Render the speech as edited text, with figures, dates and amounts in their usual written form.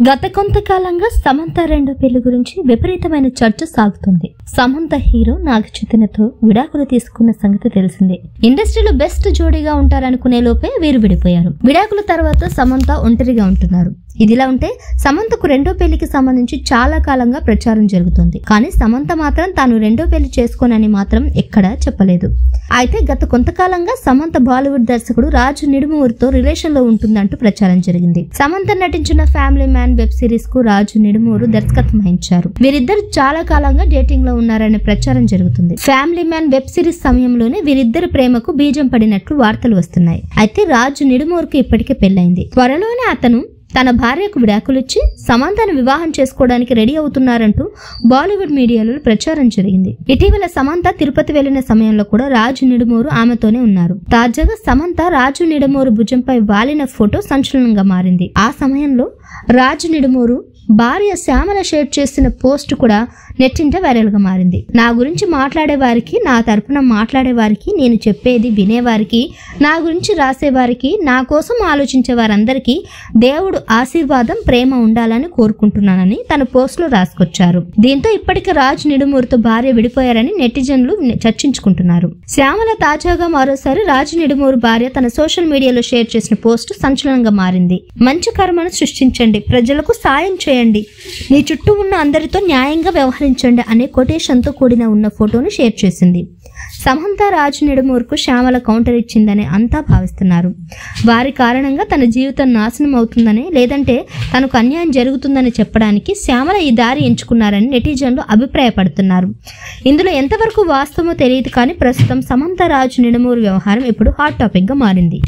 గత కొంతకాలంగా సమంత రెండో పెళ్లి గురించి విపరీతమైన చర్చ సాగుతుంది. సమంత హీరో నాగచైతన్యతో విడాకులు తీసుకున్న సంగతి తెలిసిందే. ఇండస్ట్రీలో బెస్ట్ జోడీగా ఉంటారనుకునే లోపే వీరు విడిపోయారు. విడాకుల తర్వాత సమంత ఒంటరిగా ఉంటున్నారు. ఇదిలా ఉంటే సమంతకు రెండో పెళ్లికి సంబంధించి చాలా కాలంగా ప్రచారం జరుగుతుంది. కానీ సమంత మాత్రం తాను రెండో పెళ్లి చేసుకోనని మాత్రం ఎక్కడా చెప్పలేదు. అయితే గత కొంతకాలంగా సమంత బాలీవుడ్ దర్శకుడు రాజు నిడుమూరితో రిలేషన్ లో ఉంటుందంటూ ప్రచారం జరిగింది. సమంత నటించిన ఫ్యామిలీ మ్యాన్ వెబ్ సిరీస్ కు రాజు నిడుమూరు దర్శకత్వం వహించారు. వీరిద్దరు చాలా కాలంగా డేటింగ్ లో ఉన్నారనే ప్రచారం జరుగుతుంది. ఫ్యామిలీ మ్యాన్ వెబ్ సిరీస్ సమయంలోనే వీరిద్దరి ప్రేమకు బీజం పడినట్లు వార్తలు వస్తున్నాయి. అయితే రాజు నిడుమూరుకు ఇప్పటికే పెళ్లైంది. త్వరలోనే అతను తన భార్యకు విడాకులిచ్చి సమంతను వివాహం చేసుకోవడానికి రెడీ అవుతున్నారంటూ బాలీవుడ్ మీడియాలో ప్రచారం జరిగింది. ఇటీవల సమంత తిరుపతి వెళ్లిన సమయంలో కూడా రాజు నిడుమూరు ఆమెతోనే ఉన్నారు. తాజాగా సమంత రాజు నిడుమూరు భుజంపై వాలిన ఫోటో సంచలనంగా మారింది. ఆ సమయంలో రాజు నిడుమూరు భార్య శ్యామల షేర్ చేసిన పోస్ట్ కూడా నెట్టింట వైరల్ గా మారింది. నా గురించి మాట్లాడే వారికి, నా తరపున మాట్లాడే వారికి, నేను చెప్పేది వినేవారికి, నా గురించి రాసేవారికి, నా కోసం ఆలోచించే వారందరికీ దేవుడు ఆశీర్వాదం, ప్రేమ ఉండాలని కోరుకుంటున్నానని తన పోస్ట్ లో రాసుకొచ్చారు. దీంతో ఇప్పటికే రాజు నిడుమూరుతో భార్య విడిపోయారని నెటిజన్లు చర్చించుకుంటున్నారు. శ్యామల తాజాగా మరోసారి రాజు నిడుమూరు భార్య తన సోషల్ మీడియాలో షేర్ చేసిన పోస్ట్ సంచలనంగా మారింది. మంచి కర్మను సృష్టించండి, ప్రజలకు సాయం చేయండి, నీ చుట్టూ ఉన్న అందరితో న్యాయంగా వ్యవహరించండి అనే కొటేషన్ తో కూడిన ఉన్న ఫోటోను షేర్ చేసింది. సమంత రాజు నిడుమూరుకు శ్యామల కౌంటర్ ఇచ్చిందని అంతా భావిస్తున్నారు. వారి కారణంగా తన జీవితం నాశనం అవుతుందని, లేదంటే తనకు అన్యాయం జరుగుతుందని చెప్పడానికి శ్యామల ఈ దారి ఎంచుకున్నారని నెటిజన్లు అభిప్రాయపడుతున్నారు. ఇందులో ఎంతవరకు వాస్తవమో తెలియదు కానీ ప్రస్తుతం సమంత రాజు నిడుమూరు వ్యవహారం ఇప్పుడు హాట్ టాపిక్ గా మారింది.